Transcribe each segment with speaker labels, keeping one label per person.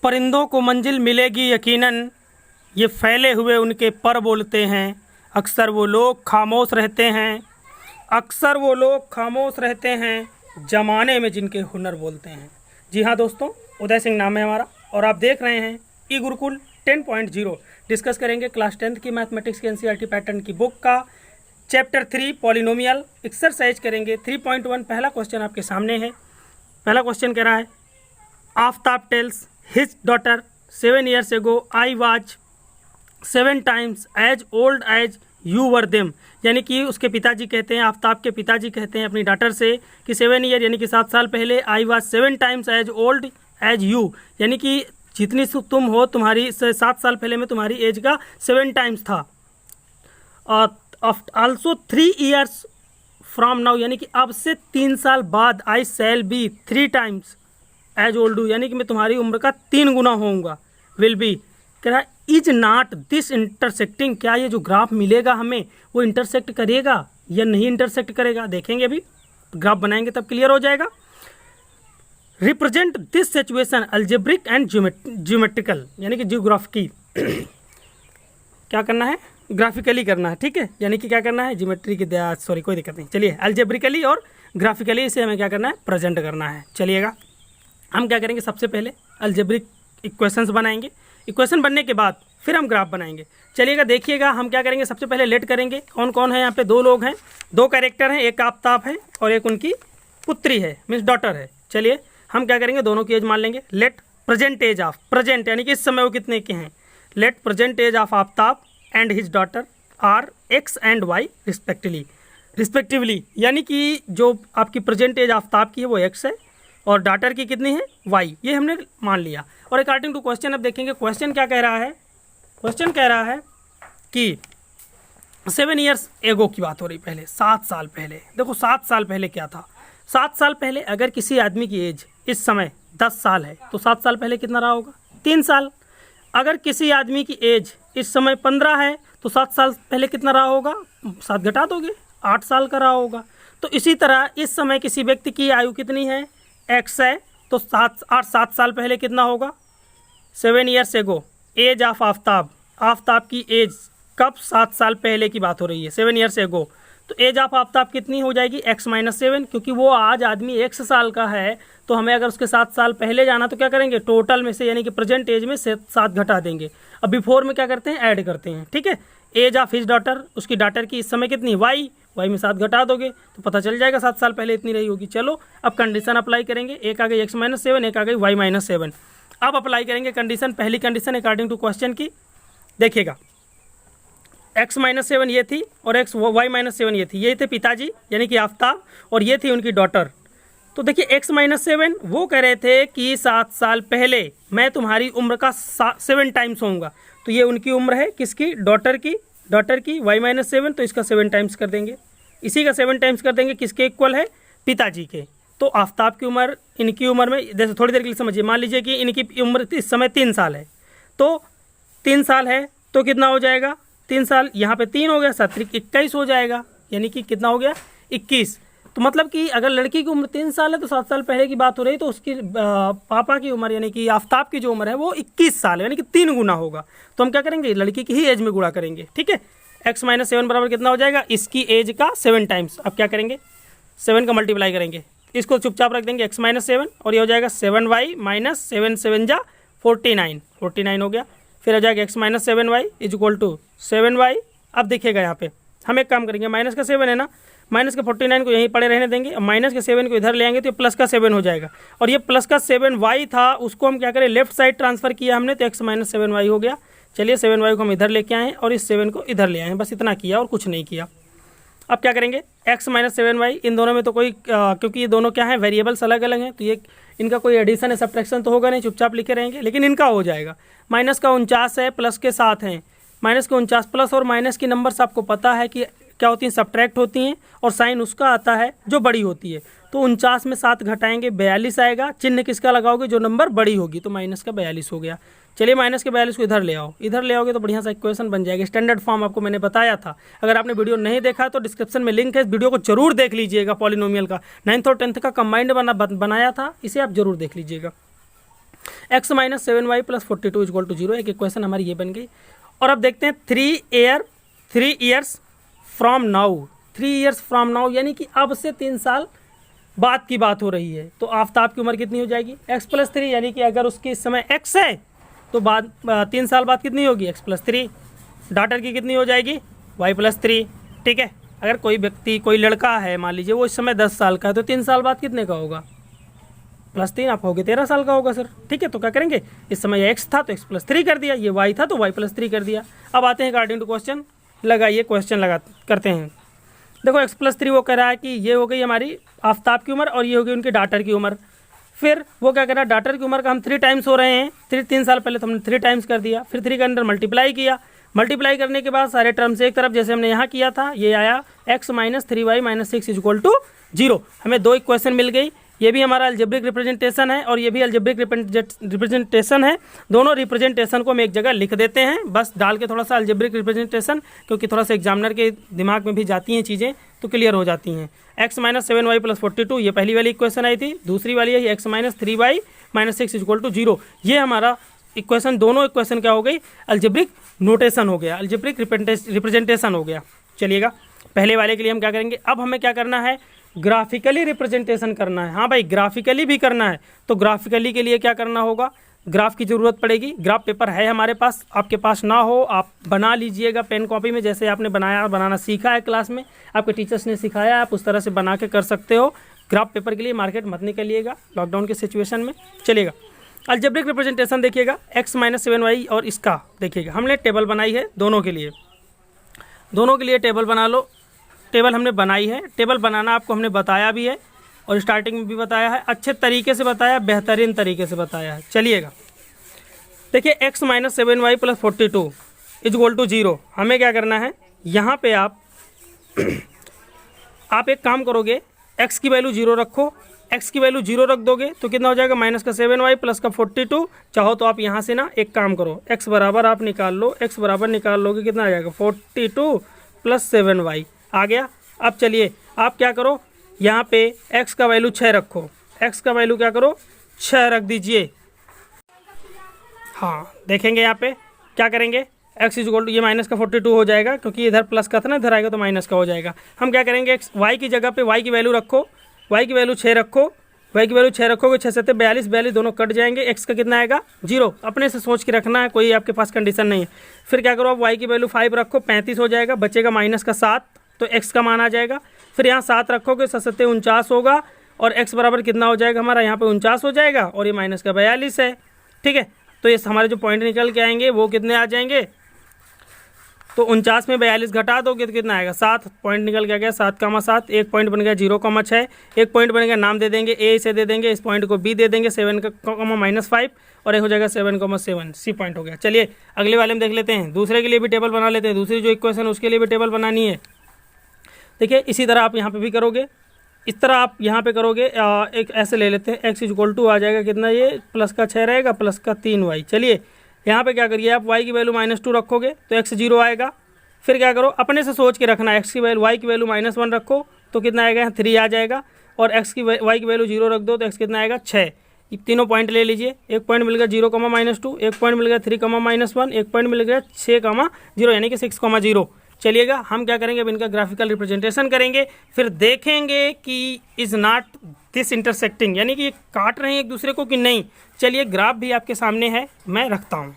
Speaker 1: परिंदों को मंजिल मिलेगी यकीनन, ये फैले हुए उनके पर बोलते हैं। अक्सर वो लोग खामोश रहते हैं, अक्सर वो लोग खामोश रहते हैं, ज़माने में जिनके हुनर बोलते हैं। जी हाँ दोस्तों, उदय सिंह नाम है हमारा और आप देख रहे हैं ई गुरुकुल 10.0। डिस्कस करेंगे क्लास 10th की मैथमेटिक्स के एनसीईआरटी पैटर्न की बुक का चैप्टर 3 पॉलिनोमियल एक्सरसाइज करेंगे 3.1। पहला क्वेश्चन आपके सामने है। पहला क्वेश्चन कह रहा है, Aftab tells his daughter 7 years ago I was 7 times as old as you were them. यानी कि उसके पिताजी कहते हैं, आफ्ताब के पिताजी कहते हैं अपनी डॉटर से कि 7 year यानी कि 7 साल पहले, I was 7 times as old as you, यानी कि जितनी तुम हो, तुम्हारी 7 साल पहले में तुम्हारी एज का 7 times था। ऑल्सो 3 years फ्रॉम नाउ, यानी कि अब से 3 साल बाद, I shall be 3 times as old you, यानी कि मैं तुम्हारी उम्र का 3 गुना होऊंगा। विल बी कह रहा है, इज नॉट दिस इंटरसेक्टिंग, क्या ये जो ग्राफ मिलेगा हमें वो इंटरसेक्ट करेगा या नहीं इंटरसेक्ट करेगा, देखेंगे अभी ग्राफ बनाएंगे तब क्लियर हो जाएगा। Represent this situation algebraic and geometrical, यानी कि जियोग्राफी क्या करना है, ग्राफिकली करना है, ठीक है। यानी कि क्या करना है, ज्योमेट्री की सॉरी कोई दिक्कत नहीं, चलिए अलजेब्रिकली और ग्राफिकली इसे हमें क्या करना है, प्रेजेंट करना है। चलिएगा हम क्या करेंगे, सबसे पहले अलजेब्रिक इक्वेशंस बनाएंगे, इक्वेशन बनने के बाद फिर हम ग्राफ बनाएंगे। चलिएगा देखिएगा हम क्या करेंगे, सबसे पहले लेट करेंगे। कौन कौन है यहाँ पे, 2 लोग हैं, 2 कैरेक्टर हैं, एक आफ्ताब है और एक उनकी पुत्री है, मीन्स डॉटर है। चलिए हम क्या करेंगे, दोनों की एज मान लेंगे। Let present age of, present यानी कि इस समय वो कितने के हैं, let present age of Aftab and his daughter are X and Y respectively, यानी कि जो आपकी प्रेजेंट एज आफ्ताब की है वो एक्स है और डॉटर की कितनी है, वाई, ये हमने मान लिया। और अकॉर्डिंग टू क्वेश्चन अब देखेंगे क्वेश्चन क्या कह रहा है। क्वेश्चन कह रहा है कि 7 years एगो की बात हो रही, पहले 7 साल पहले। देखो 7 साल पहले क्या था, 7 साल पहले अगर किसी आदमी की एज इस समय 10 साल है तो 7 साल पहले कितना रहा होगा, 3 साल। अगर किसी आदमी की एज इस समय 15 है तो 7 साल पहले कितना रहा होगा, 7 घटा दोगे 8 साल का रहा होगा। तो इसी तरह इस समय किसी व्यक्ति की आयु कितनी है, एक्स है, तो 7 साल पहले कितना होगा, 7 years एगो एज ऑफ आफ्ताब, आफ्ताब की एज कब, 7 साल पहले की बात हो रही है, 7 years एगो। तो एज ऑफ आफ्ताब कितनी हो जाएगी, x - 7, क्योंकि वो आज आदमी x साल का है तो हमें अगर उसके 7 साल पहले जाना तो क्या करेंगे, टोटल में से यानी कि प्रेजेंट एज में से 7 घटा देंगे। अब बिफोर में क्या करते हैं, ऐड करते हैं, ठीक है। एज ऑफ हिज डॉटर, उसकी डॉटर की इस समय कितनी, वाई में 7 घटा दोगे तो पता चल जाएगा 7 साल पहले इतनी रही होगी। चलो अब कंडीशन अप्लाई करेंगे, एक आ गई x - 7, एक आ गई y - 7। अब अप्लाई करेंगे कंडीशन, पहली कंडीशन अकॉर्डिंग टू क्वेश्चन की, देखिएगा x - 7 ये थी और y - 7 ये थी, ये थे पिताजी यानी कि आफ्ताब और ये थी उनकी डॉटर। तो देखिए x - 7 वो कह रहे थे कि 7 साल पहले मैं तुम्हारी उम्र का 7 times होऊंगा, तो ये उनकी उम्र है, किसकी, डॉटर की y - 7, तो इसका 7 times कर देंगे, इसी का 7 times कर देंगे, किसके इक्वल है, पिताजी के। तो आफ्ताब की उम्र इनकी उम्र में, जैसे थोड़ी देर के लिए समझिए, मान लीजिए कि इनकी उम्र इस समय 3 साल है, तो 3 साल है तो कितना हो जाएगा, 3 साल यहाँ पे 3 हो गया, 7 × 21 हो जाएगा, यानी कि कितना हो गया, 21। तो मतलब कि अगर लड़की की उम्र 3 साल है तो 7 साल पहले की बात हो रही, तो उसकी पापा की उम्र यानी कि आफ्ताब की जो उम्र है वो 21 साल है, यानी कि 3 गुना होगा। तो हम क्या करेंगे, लड़की की ही एज में गुणा करेंगे, ठीक है। x - 7 बराबर कितना हो जाएगा, इसकी एज का 7 times। अब क्या करेंगे, 7 का मल्टीप्लाई करेंगे, इसको चुपचाप रख देंगे, x - 7 और ये हो जाएगा 7y - 7 7 जा 49 हो गया। फिर हो जाएगा x - 7y = 7y। अब देखिएगा यहाँ पे हम एक काम करेंगे, माइनस का 7 है ना, माइनस के 49 को यहीं पड़े रहने देंगे, अब माइनस के 7 को इधर ले आएंगे तो ये प्लस का 7 हो जाएगा, और ये प्लस का 7y था उसको हम क्या करें, लेफ्ट साइड ट्रांसफर किया हमने, तो x - 7y हो गया। चलिए 7y को हम इधर लेके आए और इस 7 को इधर ले आए, बस इतना किया और कुछ नहीं किया। अब क्या करेंगे, x - 7y, इन दोनों में तो कोई क्योंकि ये दोनों क्या है, वेरिएबल्स अलग अलग हैं, तो ये इनका कोई एडिशन है सब्ट्रैक्शन तो होगा नहीं, चुपचाप लिखे रहेंगे, लेकिन इनका हो जाएगा। माइनस का 49 है, प्लस के 7 हैं, माइनस के 49, प्लस और माइनस की नंबर्स आपको पता है कि क्या होती हैं, सब्ट्रैक्ट होती हैं, और साइन उसका आता है जो बड़ी होती है। तो 49 में 7 घटाएंगे 42 आएगा, चिन्ह किसका लगाओगे, जो नंबर बड़ी होगी, तो माइनस का 42 हो गया। चलिए माइनस के 42 को इधर ले आओ, इधर ले आओगे तो बढ़िया सा इक्वेशन बन जाएगी। स्टैंडर्ड फॉर्म आपको मैंने बताया था, अगर आपने वीडियो नहीं देखा तो डिस्क्रिप्शन में लिंक है, इस वीडियो को जरूर देख लीजिएगा। पॉलिनोमियल का 9th और 10th का कंबाइंड बनाया था, इसे आप जरूर देख लीजिएगा। x minus 7y plus 42 equal to 0, एक इक्वेशन हमारी ये बन गई। और अब देखते हैं 3 years from now, 3 years from now यानी कि अब से 3 साल बाद की बात हो रही है। तो आफ्ताब की उम्र कितनी हो जाएगी, x प्लस 3, यानी कि अगर उसके इस समय x है तो बाद 3 साल बाद कितनी होगी, x प्लस 3। डॉटर की कितनी हो जाएगी, y प्लस 3। ठीक है, अगर कोई व्यक्ति, कोई लड़का है मान लीजिए, वो इस समय 10 साल का है, तो 3 साल बाद कितने का होगा, प्लस 3, आप होगे 13 साल का होगा सर। ठीक है, तो क्या करेंगे, इस समय ये x था तो x प्लस 3 कर दिया, ये y था तो y प्लस 3 कर दिया। अब आते हैं अकॉर्डिंग टू क्वेश्चन, लगाइए क्वेश्चन करते हैं। देखो x प्लस 3 वो कह रहा है कि ये हो गई हमारी आफ्ताब की उम्र और ये हो गई उनकी डॉटर की उम्र। फिर वो क्या कर रहा है, डॉटर की उम्र का हम 3 टाइम्स हो रहे हैं, 3 साल पहले तो हमने 3 टाइम्स कर दिया, फिर 3 के अंदर मल्टीप्लाई किया, मल्टीप्लाई करने के बाद सारे टर्म्स एक तरफ जैसे हमने यहाँ किया था, ये आया x minus 3y minus 6 equal to 0। हमें 2 इक्वेशन मिल गई, ये भी हमारा अलजेब्रिक रिप्रेजेंटेशन है और ये भी अलजेब्रिक रिप्रेजेंटेशन है। दोनों रिप्रेजेंटेशन को हम एक जगह लिख देते हैं, बस डाल के थोड़ा सा अलजेब्रिक रिप्रेजेंटेशन, क्योंकि थोड़ा सा एग्जामिनर के दिमाग में भी जाती हैं चीज़ें तो क्लियर हो जाती हैं। x माइनस 7y प्लस 42, ये पहली वाली इक्वेशन आई थी। दूसरी वाली है x minus 3y minus 6 equal to 0। ये हमारा इक्वेशन, दोनों इक्वेशन क्या हो गई, अलजेब्रिक नोटेशन हो गया, अलजेब्रिक रिप्रेजेंटेशन हो गया। चलिएगा, पहले वाले के लिए हम क्या करेंगे, अब हमें क्या करना है, ग्राफिकली रिप्रेजेंटेशन करना है। हाँ भाई, ग्राफिकली भी करना है, तो ग्राफिकली के लिए क्या करना होगा, ग्राफ की ज़रूरत पड़ेगी। ग्राफ पेपर है हमारे पास, आपके पास ना हो आप बना लीजिएगा पेन कॉपी में, जैसे आपने बनाना सीखा है क्लास में, आपके टीचर्स ने सिखाया, आप उस तरह से बना के कर सकते हो। ग्राफ पेपर के लिए मार्केट मत निकलिएगा लॉकडाउन के सिचुएशन में। चलिएगा, अलजेब्रिक रिप्रेजेंटेशन देखिएगा, x माइनस 7y और इसका देखिएगा, हमने टेबल बनाई है दोनों के लिए टेबल बना लो। टेबल हमने बनाई है, टेबल बनाना आपको हमने बताया भी है और स्टार्टिंग में भी बताया है, अच्छे तरीके से बताया, बेहतरीन तरीके से बताया है। चलिएगा, देखिए x minus 7y plus 42 equal to 0। हमें क्या करना है, यहाँ पे आप एक काम करोगे, x की वैल्यू 0 रखो, x की वैल्यू 0 रख दोगे तो कितना हो जाएगा, माइनस का 7y प्लस का 42। चाहो तो आप यहाँ से ना एक काम करो, x बराबर आप निकाल लो, x बराबर निकाल लोगे कितना आ जाएगा, 42 प्लस 7y आ गया। अब चलिए आप क्या करो, यहाँ पे x का वैल्यू 6 रखो, x का वैल्यू क्या करो, 6 रख दीजिए। हाँ, देखेंगे यहाँ पे क्या करेंगे, x इक्वल टू ये माइनस का 42 हो जाएगा, क्योंकि इधर प्लस का था ना, इधर आएगा तो माइनस का हो जाएगा। हम क्या करेंगे, y की जगह पे y की वैल्यू रखो, y की वैल्यू 6 रखो, y की वैल्यू 6 रखोगे, 6 से 42 42 दोनों कट जाएंगे, x का कितना आएगा 0। अपने से सोच के रखना है, कोई आपके पास कंडीशन नहीं है। फिर क्या करो, आप y की वैल्यू 5 रखो, 35 हो जाएगा, बचेगा माइनस का 7, तो x का मान आ जाएगा। फिर यहाँ 7 रखोगे, 7 से 49 होगा और x बराबर कितना हो जाएगा हमारा, यहाँ पे 49 हो जाएगा और ये माइनस का 42 है। ठीक है, तो ये हमारे जो पॉइंट निकल के आएंगे वो कितने आ जाएंगे, तो 49 में 42 घटा दोगे तो कितना आएगा, 7 पॉइंट निकल के आ गया, 7,7। एक पॉइंट बन गया 0,6, एक पॉइंट बन गया, नाम दे देंगे a, इसे दे देंगे, इस पॉइंट को b दे देंगे, 7,-5 और एक हो जाएगा 7,7 सी पॉइंट हो गया। चलिए अगले वाले में देख लेते हैं, दूसरे के लिए भी टेबल बना लेते हैं, दूसरी जो इक्वेशन उसके लिए भी टेबल बनानी है। देखिए इसी तरह आप यहाँ पे भी करोगे, इस तरह आप यहाँ पे करोगे, एक ऐसे ले लेते हैं, x इक्वल टू आ जाएगा कितना, ये प्लस का 6 रहेगा, प्लस का 3y। चलिए यहाँ पे क्या करिए, आप y की वैल्यू -2 रखोगे तो x 0 आएगा। फिर क्या करो, अपने से सोच के रखना, x की वैल्यू y की वैल्यू -1 रखो तो कितना आएगा, 3 आ जाएगा, और x की y की वैल्यू 0 रख दो तो x कितना आएगा 6। तीनों पॉइंट ले लीजिए, एक पॉइंट मिल गया 0,-2, एक पॉइंट मिल गया 3,-1, एक पॉइंट मिल गया 6,0 यानी कि 6,0। चलिएगा हम क्या करेंगे, अब इनका ग्राफिकल रिप्रेजेंटेशन करेंगे, फिर देखेंगे कि इज़ नॉट दिस इंटरसेक्टिंग, यानी कि ये काट रहे हैं एक दूसरे को कि नहीं। चलिए ग्राफ भी आपके सामने है, मैं रखता हूँ,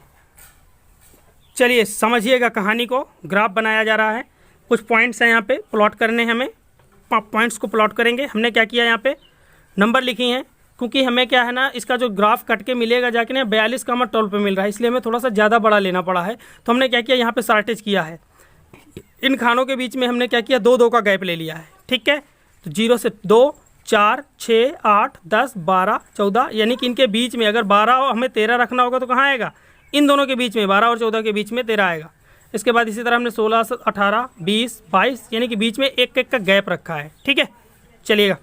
Speaker 1: चलिए समझिएगा कहानी को। ग्राफ बनाया जा रहा है, कुछ पॉइंट्स हैं यहाँ पे प्लॉट करने, हमें पॉइंट्स को प्लॉट करेंगे। हमने क्या किया, यहाँ पे नंबर लिखी हैं, क्योंकि हमें क्या है ना, इसका जो ग्राफ कट के मिलेगा जाके ना 42,12 पे मिल रहा है, इसलिए हमें थोड़ा सा ज़्यादा बड़ा लेना पड़ा है। तो हमने क्या किया, यहाँ पे शार्टेज किया है, इन खानों के बीच में हमने क्या किया, 2-2 का गैप ले लिया है। ठीक है, तो 0 से 2, 4, 6, 8, 10, 12, 14, यानी कि इनके बीच में अगर 12 और हमें 13 रखना होगा तो कहाँ आएगा, इन दोनों के बीच में 12 और 14 के बीच में 13 आएगा। इसके बाद इसी तरह हमने 16 से 18, 20, 22 यानी कि बीच में एक का गैप रखा है। ठीक है, चलिएगा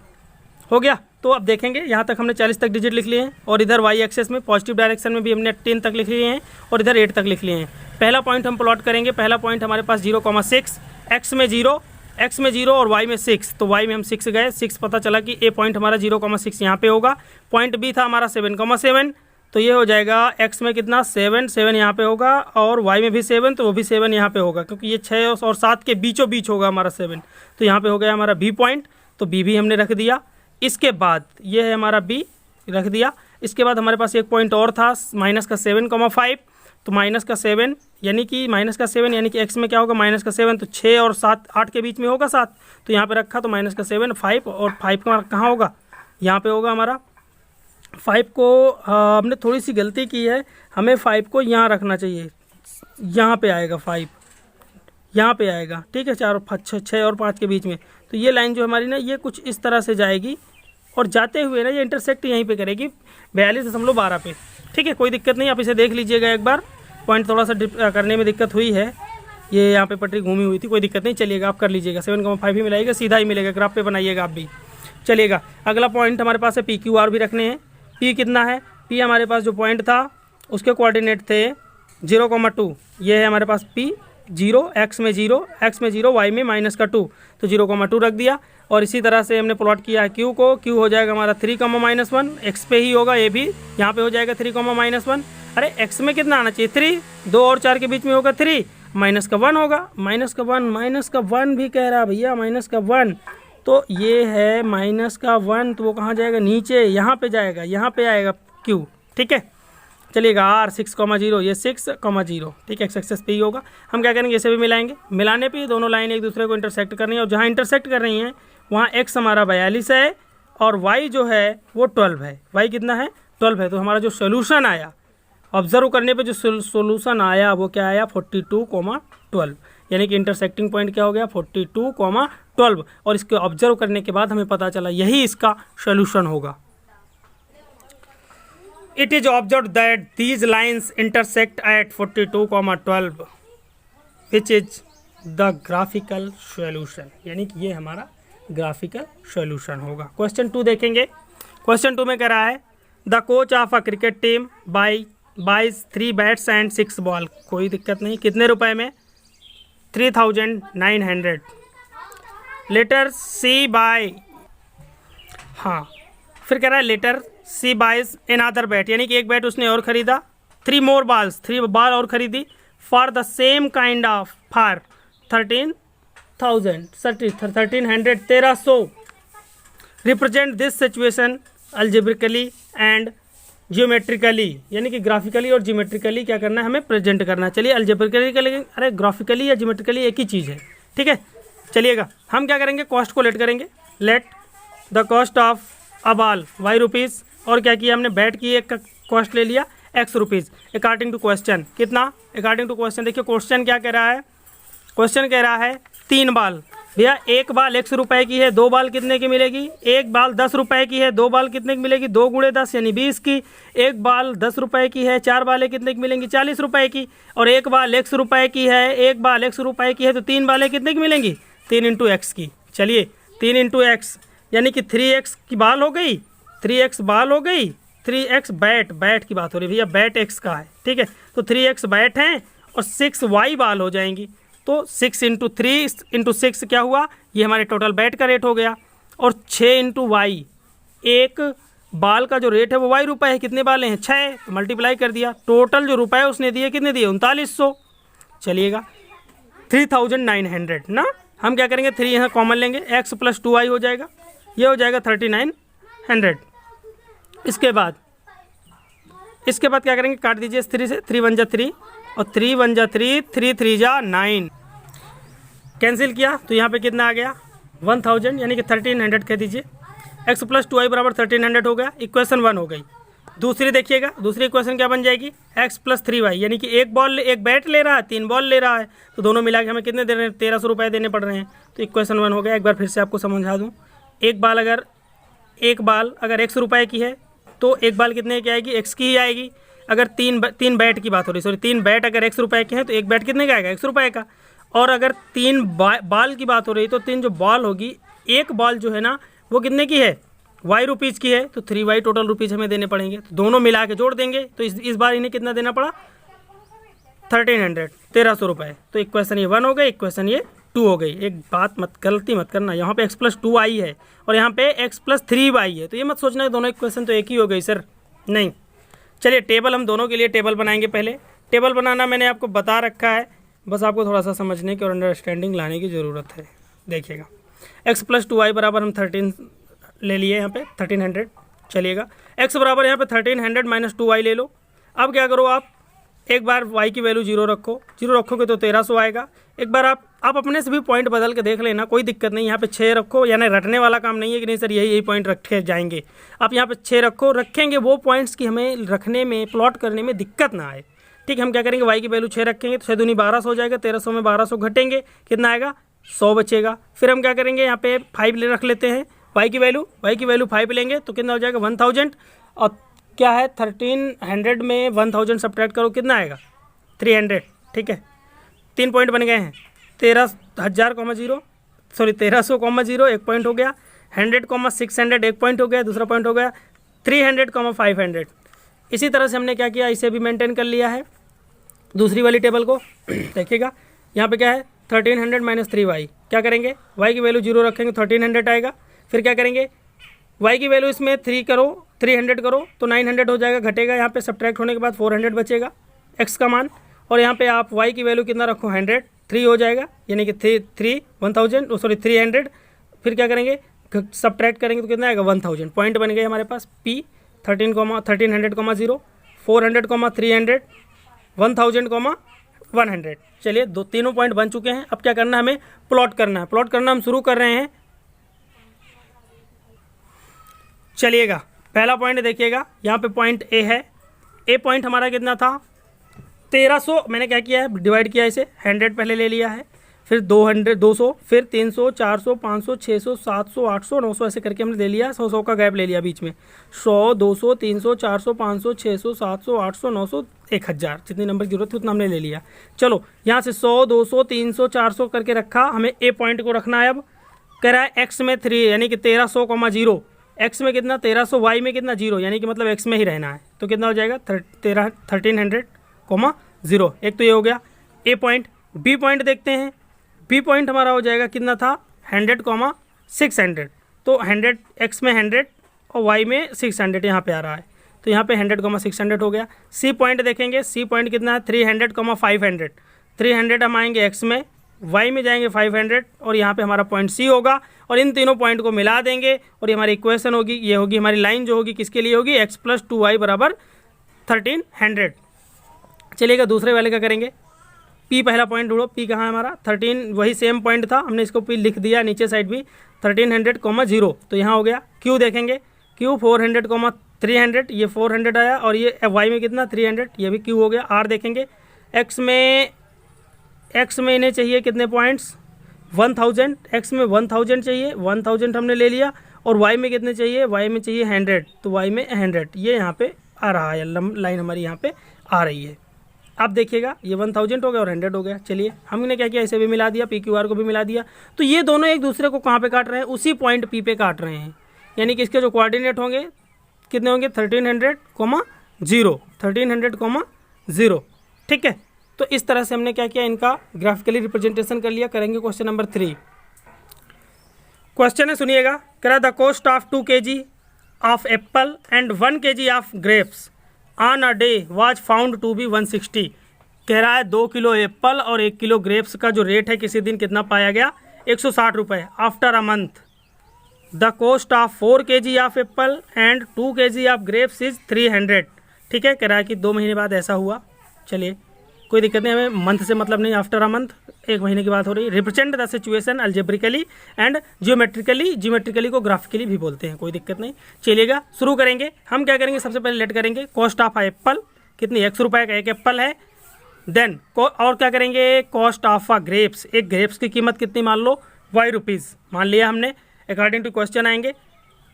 Speaker 1: हो गया। तो अब देखेंगे, यहाँ तक हमने 40 तक डिजिट लिख लिए हैं, और इधर y एक्सेस में पॉजिटिव डायरेक्शन में भी हमने 10 तक लिख लिए हैं, और इधर 8 तक लिख लिए हैं। पहला पॉइंट हम प्लॉट करेंगे, पहला पॉइंट हमारे पास 0,6, x में 0 और y में 6, तो y में हम 6 गए, 6 पता चला कि a पॉइंट हमारा 0,6 यहाँ पे होगा। पॉइंट b था हमारा 7,7, तो ये हो जाएगा x में कितना 7, 7 यहाँ पे होगा, और y में भी 7, तो वो भी 7 यहाँ पे होगा, क्योंकि ये 6 और 7 के बीचों बीच होगा हमारा 7। तो यहाँ पे हो गया हमारा b पॉइंट, तो b भी हमने रख दिया। इसके बाद ये है हमारा b रख दिया। इसके बाद हमारे पास एक पॉइंट और था माइनस का 7,5, तो माइनस का 7 यानी कि x में क्या होगा माइनस का 7, तो 6 और 7 8 के बीच में होगा 7, तो यहाँ पे रखा, तो माइनस का 7 5, और 5 का कहाँ होगा, यहाँ पे होगा हमारा 5 को। हमने थोड़ी सी गलती की है, हमें 5 को यहाँ रखना चाहिए, यहाँ पे आएगा 5, यहाँ पे आएगा, ठीक है, 4 और 6 और 5 के बीच में। तो ये लाइन जो हमारी ना ये कुछ इस तरह से जाएगी, और जाते हुए ना ये इंटरसेक्ट यहीं पे करेगी 42.12 पे, ठीक है, कोई दिक्कत नहीं। आप इसे देख लीजिएगा एक बार, पॉइंट थोड़ा सा करने में दिक्कत हुई है, ये यहाँ पे पटरी घूमी हुई थी, कोई दिक्कत नहीं, चलिएगा आप कर लीजिएगा। 7,5 ही मिलाइएगा, सीधा ही मिलेगा, ग्राफ पे बनाइएगा आप भी। चलिएगा अगला पॉइंट हमारे पास है PQR भी रखने हैं। P कितना है, P हमारे पास जो पॉइंट था उसके कोऑर्डिनेट थे 0,2, ये है हमारे पास P 0, x में 0, y में माइनस का 2, तो 0,2 रख दिया। और इसी तरह से हमने प्लॉट किया है Q को, Q हो जाएगा हमारा 3,-1, x पे ही होगा, ये भी यहाँ पे हो जाएगा 3,-1। अरे x में कितना आना चाहिए 3, 2 और 4 के बीच में होगा 3, माइनस का 1 होगा, माइनस का 1 भी कह रहा भैया, माइनस का 1, तो ये है माइनस का 1, तो वो कहाँ जाएगा नीचे, यहाँ पे जाएगा, यहाँ पे आएगा Q, ठीक है। चलिएगा R 6,0, ये 6,0, ठीक है, x एक्सेस पे ही होगा। हम क्या करेंगे, इसे भी मिलाएंगे, मिलाने पे दोनों लाइन एक दूसरे को इंटरसेक्ट करनी है, और जहाँ इंटरसेक्ट कर रही हैं वहाँ x हमारा 42 है, और y जो है वो 12 है। y कितना है 12 है, तो हमारा जो सोल्यूशन आया, ऑब्जर्व करने पे जो सोल्यूशन आया वो क्या आया 42,12, यानी कि इंटरसेक्टिंग पॉइंट क्या हो गया 42,12, और इसके ऑब्जर्व करने के बाद हमें पता चला यही इसका सोल्यूशन होगा। It is observed that these lines intersect at 42,12, which is the graphical solution, यानी कि ये हमारा ग्राफिकल सॉल्यूशन होगा। क्वेश्चन 2 देखेंगे। क्वेश्चन 2 में कह रहा है the coach of a cricket team buys 3 bats and 6 ball, कोई दिक्कत नहीं, कितने रुपए में 3,900। लेटर सी बाय, हाँ फिर कह रहा है लेटर सी बाइज अनदर बैट, यानी कि एक बैट उसने और खरीदा, 3 more balls, 3 बॉल और खरीदी, for the same kind of, for 1300 represent this situation algebraically and geometrically, यानी कि ग्राफिकली और जियोमेट्रिकली क्या करना है हमें प्रेजेंट करना है। चलिए अल्जेब्रिकली, अरे ग्राफिकली या जियोमेट्रिकली एक ही चीज़ है, ठीक है। चलिएगा हम क्या करेंगे, कॉस्ट को लेट करेंगे, let the cost of a ball y rupees, और क्या किया हमने बैट की एक कॉस्ट ले लिया x rupees, according to question कितना, अकॉर्डिंग टू क्वेश्चन देखिए क्वेश्चन क्या कह रहा है, क्वेश्चन कह रहा है 3 बॉल, भैया एक बॉल 100 रुपये की है, 2 बॉल कितने की मिलेगी, एक बॉल 10 रुपये की है, 2 बॉल कितने की मिलेगी, 2 × 10 यानी 20 की, एक बॉल 10 रुपये की है, 4 बॉलें कितने की मिलेंगी 40 रुपये की, और एक बॉल 100 रुपये की है, एक बॉल 100 रुपये की है, तो 3 बॉलें कितने की मिलेंगी 3 × x की। चलिए 3 × x यानी कि 3x की बॉल हो गई, 3x बॉल हो गई, 3x बैट की बात हो रही है भैया, बैट x का है, ठीक है, तो 3x बैट हैं और 6y बॉल हो जाएंगी, तो 6 × 3 × 6 क्या हुआ, ये हमारे टोटल बैट का रेट हो गया, और 6 × y, एक बाल का जो रेट है वो y रुपये है, कितने बालें हैं 6, तो मल्टीप्लाई कर दिया, टोटल जो रुपए उसने दिए कितने दिए 3900। चलिएगा 3,900 ना, हम क्या करेंगे 3 यहाँ कॉमन लेंगे, x + 2y हो जाएगा, ये हो जाएगा 3,900। इसके बाद क्या करेंगे, काट दीजिए 3 से, 3 × 1 = 3 और 3 × 1 = 3, 3 × 3 = 9, कैंसिल किया तो यहाँ पे कितना आ गया 1000, यानी कि 1300 कह दीजिए, x + 2y = 1300 हो गया, इक्वेशन 1 हो गई। दूसरी देखिएगा, दूसरी इक्वेशन क्या बन जाएगी, x + 3y, यानी कि एक बैट ले रहा है, 3 बॉल ले रहा है, तो दोनों मिला के हमें कितने दे रहे हैं 1300 रुपये देने पड़ रहे हैं, तो इक्वेशन 1 हो गया। एक बार फिर से आपको समझा दूँ, एक बाल अगर 100 रुपये की है तो एक बाल कितने की आएगी x की ही आएगी। अगर तीन बैट की बात हो रही, सॉरी 3 बैट अगर 100 रुपये के हैं तो एक बैट कितने का आएगा 100 रुपये का, और अगर 3 बॉल की बात हो रही तो 3 जो बॉल होगी, एक बॉल जो है ना वो कितने की है y रुपीज़ की है, तो 3y टोटल रुपीज़ हमें देने पड़ेंगे, तो दोनों मिला के जोड़ देंगे, तो इस बार इन्हें कितना देना पड़ा 1300 रुपये। तो इक्वेशन ये 1 हो गई, इक्वेशन ये 2 हो गई। एक बात गलती मत करना, यहाँ पे x + 2y है और यहाँ पे x + 3y है, तो ये मत सोचना कि दोनों इक्वेशन तो एक ही हो गई सर, नहीं। चलिए टेबल हम दोनों के लिए टेबल बनाएंगे। पहले टेबल बनाना मैंने आपको बता रखा है, बस आपको थोड़ा सा समझने की और अंडरस्टैंडिंग लाने की ज़रूरत है। देखिएगा x + 2y बराबर हम 13 ले लिए यहाँ पे 1300। चलिएगा x बराबर यहाँ पे 1300 - 2y ले लो। अब क्या करो, आप एक बार y की वैल्यू 0 रखो, 0 रखोगे तो 1300 आएगा। एक बार आप अपने से भी पॉइंट बदल के देख लेना, कोई दिक्कत नहीं। यहाँ पे 6 रखो, यानी रटने वाला काम नहीं है कि नहीं सर यही पॉइंट रखे जाएंगे। आप यहाँ पे 6 रखो, रखेंगे वो पॉइंट्स की हमें रखने में, प्लॉट करने में दिक्कत ना आए। ठीक है, हम क्या करेंगे, y की वैल्यू 6 रखेंगे तो 6 दूनी 1200 हो जाएगा। 1300 में 1200 घटेंगे, कितना आएगा, 100 बचेगा। फिर हम क्या करेंगे, यहाँ पे 5 रख लेते हैं, y की वैल्यू 5 लेंगे तो कितना हो जाएगा 1000। और क्या है 1300 में 1000 सब्ट्रैक्ट करो, कितना आएगा 300। ठीक है, 3 पॉइंट बन गए हैं। 1300,0 एक पॉइंट हो गया, 100,600 एक पॉइंट हो गया, दूसरा पॉइंट हो गया 300,500। इसी तरह से हमने क्या किया, इसे भी मेंटेन कर लिया है दूसरी वाली टेबल को। देखिएगा यहाँ पे क्या है 1300 - 3y। क्या करेंगे, y की वैल्यू 0 रखेंगे 1300 आएगा। फिर क्या करेंगे, y की वैल्यू इसमें 300 करो तो 900 हो जाएगा, घटेगा। यहाँ पे सब्ट्रैक्ट होने के बाद 400 बचेगा x का मान। और यहाँ पे आप y की वैल्यू कितना रखो 100, 3 हो जाएगा, यानी कि 300। फिर क्या करेंगे, सब्ट्रैक्ट करेंगे तो कितना आएगा 1000। पॉइंट बन गए हमारे पास p 1300,0 400, 300, 1000, 100। चलिए तीनों पॉइंट बन चुके हैं। अब क्या करना है, हमें प्लॉट करना है। प्लॉट करना हम शुरू कर रहे हैं। चलिएगा पहला पॉइंट देखिएगा, यहाँ पे पॉइंट ए है। ए पॉइंट हमारा कितना था 1300। मैंने क्या किया है, डिवाइड किया इसे, 100 पहले ले लिया है, फिर 200, फिर 300, 400, 500, 600, 700, 800, 900 ऐसे करके हमने ले लिया। 100 का गैप ले लिया बीच में, 100, 200, 300, 400, 500, 600, 700, 800, 900, 1000, जितनी नंबर की जरूरत थी उतना हमने ले लिया। चलो यहाँ से 100, 200, 300, 400 करके रखा। हमें ए पॉइंट को रखना है। अब कह रहा है एक्स में 3 यानी कि 1300,0, एक्स में कितना 1300, वाई में कितना 0, यानी कि मतलब एक्स में ही रहना है। तो कितना हो जाएगा 1300,0। एक तो ये हो गया ए पॉइंट। बी पॉइंट देखते हैं। बी पॉइंट हमारा हो जाएगा कितना था 100,600। तो 100 एक्स में 100 और वाई में 600 यहाँ पे आ रहा है, तो यहाँ पे 100,600 हो गया। सी पॉइंट देखेंगे। सी पॉइंट कितना है 300,500। 300 हम आएंगे एक्स में, वाई में जाएंगे 500 और यहाँ पे हमारा पॉइंट सी होगा। और इन तीनों पॉइंट को मिला देंगे और ये हमारी इक्वेशन होगी। ये होगी हमारी लाइन जो होगी किसके लिए होगी, x + 2y बराबर 1300। चलिएगा दूसरे वाले का करेंगे। P पहला पॉइंट ढूंढो, P कहाँ है हमारा 13, वही सेम पॉइंट था, हमने इसको P लिख दिया नीचे साइड भी 1300,0। तो यहाँ हो गया। Q देखेंगे, Q 400,300, ये 400 आया और ये y में कितना 300, ये भी Q हो गया। R देखेंगे, x में इन्हें चाहिए कितने पॉइंट्स 1000, x में 1000 चाहिए, 1000 हमने ले लिया। और y में कितने चाहिए, y में चाहिए 100, तो y में 100 ये यहाँ पे आ रहा है, लाइन हमारी यहाँ पे आ रही है। अब देखिएगा ये 1000 हो गया और 100 हो गया। चलिए हमने क्या किया, इसे भी मिला दिया, PQR को भी मिला दिया। तो ये दोनों एक दूसरे को कहाँ पे काट रहे हैं, उसी पॉइंट P पे काट रहे हैं, यानी कि इसके जो कोऑर्डिनेट होंगे कितने होंगे 1300,0, 1300,0। ठीक है, तो इस तरह से हमने क्या किया, इनका ग्राफिकली रिप्रेजेंटेशन कर लिया। करेंगे क्वेश्चन नंबर 3। क्वेश्चन है, सुनिएगा। कह रहा the cost of 2 kg of apple and 1 kg of grapes on a day was found to be 160। कह रहा है 2 किलो एप्पल और 1 किलो ग्रेप्स का जो रेट है किसी दिन कितना पाया गया 160 रुपये। After a month the cost of 4 kg of apple and 2 kg of grapes is 300। ठीक है, कह रहा है कि 2 महीने बाद ऐसा हुआ। चलिए कोई दिक्कत नहीं, हमें मंथ से मतलब नहीं, आफ्टर अ मंथ 1 महीने की बात हो रही है। Represent the situation algebraically and geometrically को ग्राफिकली भी बोलते हैं, कोई दिक्कत नहीं। चलिएगा शुरू करेंगे। हम क्या करेंगे, सबसे पहले लेट करेंगे कॉस्ट ऑफ एप्पल, कितनी 100 रुपये का एक एप्पल है। देन और क्या करेंगे, कॉस्ट ऑफ अ ग्रेप्स, एक ग्रेप्स की कीमत कितनी मान लो ₹5 मान लिया हमने। अकॉर्डिंग टू क्वेश्चन आएंगे,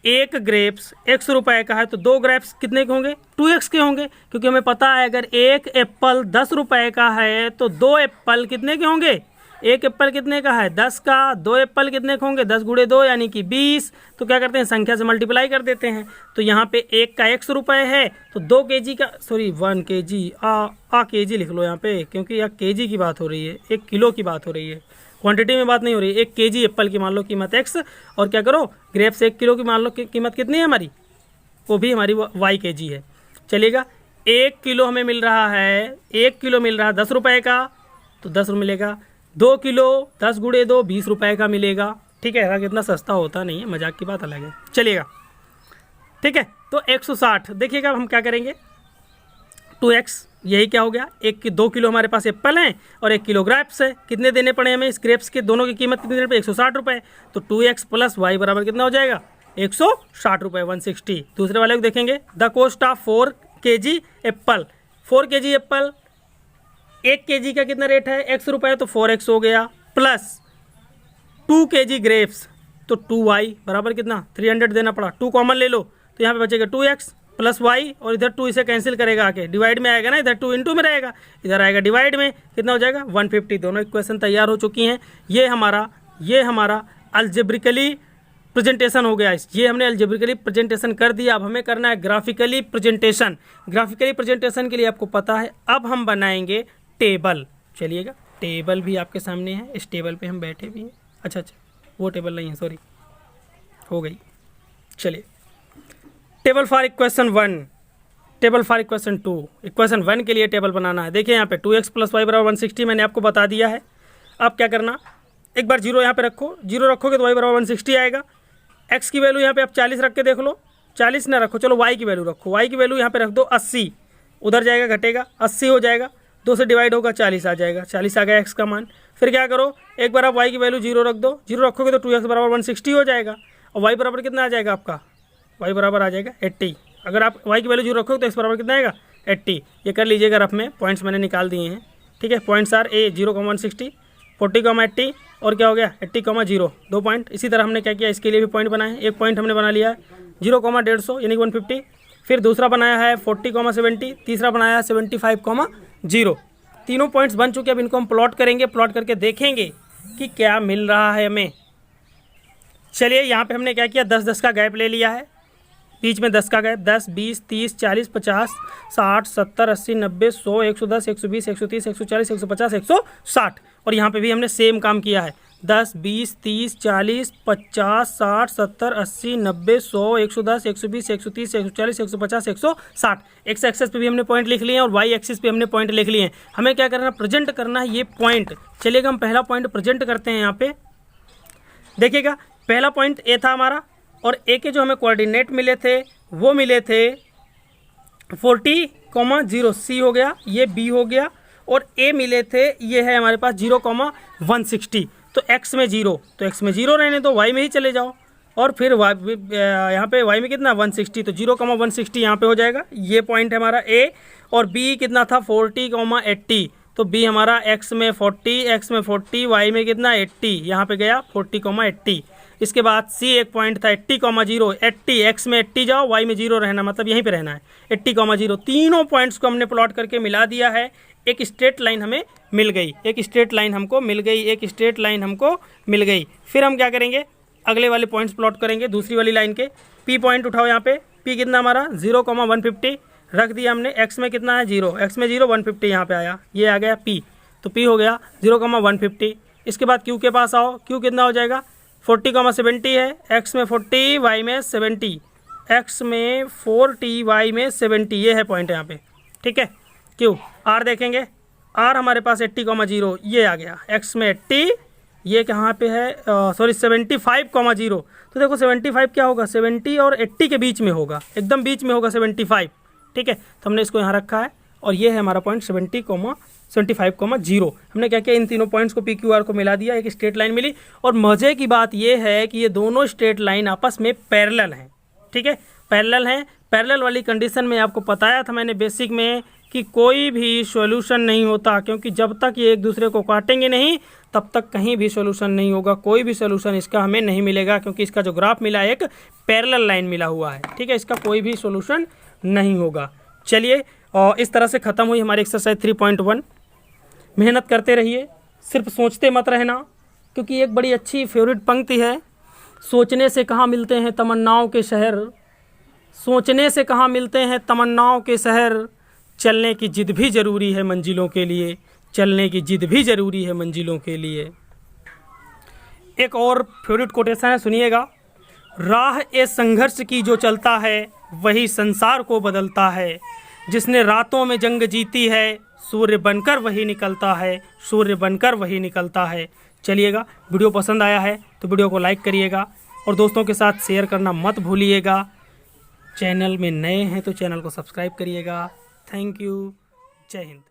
Speaker 1: एक ग्रेप्स 100 रुपये का है तो 2 ग्रेप्स कितने के होंगे 2x के होंगे, क्योंकि हमें पता है अगर एक एप्पल 10 रुपये का है तो 2 एप्पल कितने के होंगे, एक एप्पल कितने का है 10 का, 2 एप्पल कितने के होंगे 10 × 2 यानी कि 20। तो क्या करते हैं, संख्या से मल्टीप्लाई कर देते हैं। तो यहाँ पे एक का 100 रुपये है तो 2 kg का, सॉरी 1 kg kg लिख लो यहाँ पे, क्योंकि यहाँ kg की बात हो रही है, 1 किलो की बात हो रही है, क्वांटिटी में बात नहीं हो रही है। 1 kg एप्पल की मान लो कीमत x, और क्या करो ग्रेप्स 1 किलो की मान लो कीमत कितनी है हमारी, वो भी हमारी y kg है। चलिएगा 1 किलो हमें मिल रहा है, 1 किलो मिल रहा है 10 रुपये का, तो 10 रुपये मिलेगा। 2 किलो 10 गुणे 2 20 रुपये का मिलेगा। ठीक है, अगर इतना सस्ता होता नहीं है, मजाक की बात अलग है। चलिएगा, ठीक है, तो 160। देखिएगा हम क्या करेंगे, 2x, यही क्या हो गया, 2 किलो हमारे पास एप्पल हैं और 1 किलो ग्रेप्स है। कितने देने पड़े हमें इस ग्रेप्स के, दोनों की कीमत कितनी देने पड़े, 160 रुपये। तो 2x + y बराबर कितना हो जाएगा, 160 रुपये, 160। दूसरे वाले को देखेंगे, the cost of 4 kg Apple, 4 kg Apple, 1 kg का कितना रेट है, x रुपये, तो 4x हो गया, प्लस 2 kg ग्रेप्स, तो 2y बराबर कितना, 300 देना पड़ा। 2 कॉमन ले लो, तो यहाँ पे बचेगा 2x + y, और इधर 2 इसे कैंसिल करेगा आके, डिवाइड में आएगा ना, इधर 2 × में रहेगा, इधर आएगा डिवाइड में, कितना हो जाएगा 150। दोनों इक्वेशन तैयार हो चुकी हैं। ये हमारा अलजेब्रिकली प्रेजेंटेशन हो गया। ये हमने अलजेब्रिकली प्रेजेंटेशन कर दिया। अब हमें करना है ग्राफिकली प्रेजेंटेशन। ग्राफिकली प्रेजेंटेशन के लिए आपको पता है, अब हम बनाएंगे टेबल। चलिएगा, टेबल भी आपके सामने है, इस टेबल पे हम बैठे भी हैं। अच्छा, वो टेबल नहीं है, सॉरी, हो गई। चलिए, table for equation 1, table for equation 2। Equation 1 के लिए टेबल बनाना है। देखिए यहाँ पे 2x + y बराबर 160 मैंने आपको बता दिया है। अब क्या करना, एक बार 0 यहाँ पे रखो, 0 रखोगे तो y बराबर 160 आएगा। x की वैल्यू यहाँ पे आप 40 रख के देख लो, 40 ना रखो, चलो y की वैल्यू रखो, y की वैल्यू यहाँ पे रख दो 80, उधर जाएगा घटेगा, 80 हो जाएगा, 2 से डिवाइड होगा, 40 आ जाएगा, 40 आ गया x का मान। फिर क्या करो, एक बार आप y की वैल्यू 0 रख दो, 0 रखोगे तो 2x बराबर 160 हो जाएगा, और y बराबर कितना आ जाएगा आपका, y बराबर आ जाएगा 80। अगर आप y की वैल्यू 0 रखोगे तो x बराबर कितना आएगा 80। ये कर लीजिएगा रफ में, पॉइंट्स मैंने निकाल दिए हैं। ठीक है, पॉइंट्स आर a 0,160, 40,80 और क्या हो गया 80,0, 2 पॉइंट। इसी तरह हमने क्या किया, इसके लिए भी पॉइंट बनाए। एक पॉइंट हमने बना लिया है 0,150 यानी कि 150। फिर दूसरा बनाया है 40,70, तीसरा बनाया है 75,0। तीनों पॉइंट्स बन चुके। अब इनको हम प्लॉट करेंगे, प्लॉट करके देखेंगे कि क्या मिल रहा है हमें। चलिए, यहाँ पे हमने क्या किया, 10-10 का गैप ले लिया है, बीच में 10 का गैप, 10, 20, 30, 40, 50, 60, 70, 80, 90, 100, 110, 120, 130, 140, 150, 160। और यहाँ पे भी हमने सेम काम किया है, 10, 20, 30, 40, 50, 60, 70, 80, 90, 100, 110, 120, 130, 140, 150, 160। एक्स एक्सेस पे भी हमने पॉइंट लिख लिए हैं और वाई एक्सिस पे हमने पॉइंट लिख लिए हैं। हमें क्या करना है, प्रेजेंट करना है ये पॉइंट। चलिएगा, हम पहला पॉइंट प्रेजेंट करते हैं। यहाँ पे देखिएगा, पहला पॉइंट ए था हमारा, और ए के जो हमें कोऑर्डिनेट मिले थे वो मिले थे 40,0, सी हो गया, ये बी हो गया, और ए मिले थे, ये है हमारे पास 0,160। तो एक्स में 0, तो एक्स में 0 रहने दो, वाई में ही चले जाओ, और फिर यहाँ पे वाई में कितना 160, तो 0,160 यहाँ पे हो जाएगा। ये पॉइंट है हमारा ए। और बी कितना था 40,80, तो बी हमारा एक्स में 40, वाई में कितना 80, यहाँ पे गया 40,80। इसके बाद सी एक पॉइंट था 80,0, 80 एक्स में 80 जाओ, वाई में 0 रहना, मतलब यहीं पे रहना है 80,0। तीनों पॉइंट्स को हमने प्लॉट करके मिला दिया है। एक स्ट्रेट लाइन हमें मिल गई, एक स्ट्रेट लाइन हमको मिल गई, एक स्ट्रेट लाइन हमको मिल गई। फिर हम क्या करेंगे, अगले वाले पॉइंट्स प्लॉट करेंगे दूसरी वाली लाइन के। पी पॉइंट उठाओ, यहाँ पे पी कितना हमारा 0,150 रख दिया हमने। एक्स में कितना है 0, एक्स में 0, 150 यहाँ पे आया, ये आ गया पी, तो पी हो गया 0,150। इसके बाद क्यू के पास आओ, क्यू कितना हो जाएगा 40,70 है, एक्स में 40, वाई में 70, एक्स में 40, वाई में 70, ये है पॉइंट यहाँ पे। ठीक है, क्यू। आर देखेंगे, आर हमारे पास 80,0, ये आ गया, एक्स में 80, ये कहाँ पे है, सॉरी 75,0। तो देखो 75 क्या होगा, 70 और 80 के बीच में होगा, एकदम बीच में होगा 75। ठीक है, तो हमने इसको यहाँ रखा है, और ये है हमारा पॉइंट 75,0। हमने क्या किया, इन तीनों पॉइंट्स को पी क्यू आर को मिला दिया, एक स्ट्रेट लाइन मिली। और मज़े की बात ये है कि ये दोनों स्ट्रेट लाइन आपस में पैरेलल हैं। ठीक है, पैरेलल हैं। पैरेलल वाली कंडीशन में आपको बताया था मैंने बेसिक में कि कोई भी सॉल्यूशन नहीं होता, क्योंकि जब तक ये एक दूसरे को काटेंगे नहीं तब तक कहीं भी सॉल्यूशन नहीं होगा, कोई भी सॉल्यूशन इसका हमें नहीं मिलेगा, क्योंकि इसका जो ग्राफ मिला है एक पैरेलल लाइन मिला हुआ है। ठीक है, इसका कोई भी सॉल्यूशन नहीं होगा। चलिए, और इस तरह से ख़त्म हुई हमारी एक्सरसाइज 3.1। मेहनत करते रहिए, सिर्फ सोचते मत रहना, क्योंकि एक बड़ी अच्छी फेवरेट पंक्ति है, सोचने से कहाँ मिलते हैं तमन्नाओं के शहर, सोचने से कहाँ मिलते हैं तमन्नाओं के शहर, चलने की जिद भी ज़रूरी है मंजिलों के लिए, चलने की जिद भी ज़रूरी है मंजिलों के लिए। एक और फेवरेट कोटेशन है, सुनिएगा, राह ए संघर्ष की जो चलता है वही संसार को बदलता है, जिसने रातों में जंग जीती है, सूर्य बनकर वही निकलता है, सूर्य बनकर वही निकलता है। चलिएगा, वीडियो पसंद आया है तो वीडियो को लाइक करिएगा और दोस्तों के साथ शेयर करना मत भूलिएगा। चैनल में नए हैं तो चैनल को सब्सक्राइब करिएगा। Thank you. जय हिंद।